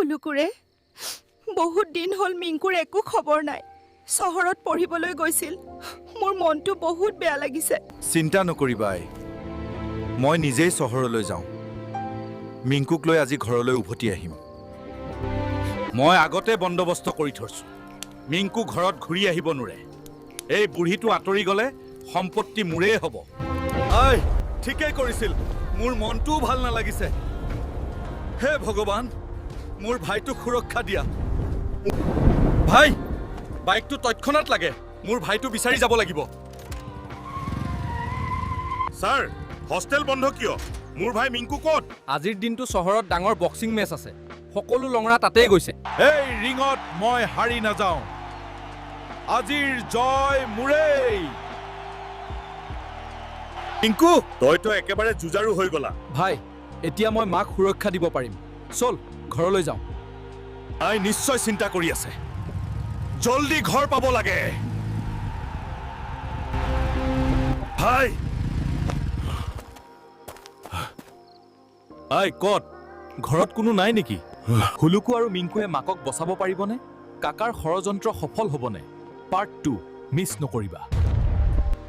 হুলুকুৰে বহুত দিন হ'ল মিংকুৰ একো খবৰ নাই চহৰত পঢ়িবলৈ গৈছিল মোৰ মনটো বহুত বেয়া লাগিছে চিন্তা নকৰিবা আই মই নিজেই চহৰলৈ যাওঁ মিংকুক লৈ আজি ঘৰলৈ উভতি আহিম মই আগতে বন্দবস্ত কৰি থৈছো মিংকু ঘৰত ঘূৰি আহিব নোৱাৰে এই বুঢ়ীটো আঁতৰি গ'লে সম্পত্তি মোৰেই হ'ব আই ঠিকেই কৰিছিল মোৰ মনটোও ভাল নালাগিছে হে ভগৱান মোৰ ভাইটোক সুৰক্ষা দিয়া ভাই বাইকটো তৎক্ষণাত লাগে মোৰ ভাইটো বিচাৰি যাব লাগিব স্যাৰ হোস্টেল বন্ধ কিয় মোৰ ভাই মিংকু ক'ত আজিৰ দিনটো চহৰত ডাঙৰ বক্সিং মেচ আছে সকলো লংৰা তাতেই গৈছে এই ৰিঙত মই হাৰি নাযাওঁ আজিৰ জয় মোৰেই মিংকু তইতো একেবাৰে জুজাৰু হৈ গলা ভাই এতিয়া মই মাক সুৰক্ষা দিব পাৰিম চল ঘৰলৈ যাওঁ আই নিশ্চয় চিন্তা কৰি আছে জলদি ঘৰ পাব লাগে ভাই আই ক'ত ঘৰত কোনো নাই নেকি হুলুকু আৰু মিংকুৱে মাকক বচাব পাৰিবনে কাকাৰ ষড়যন্ত্ৰ সফল হ'বনে পাৰ্ট 2 মিছ নকৰিবা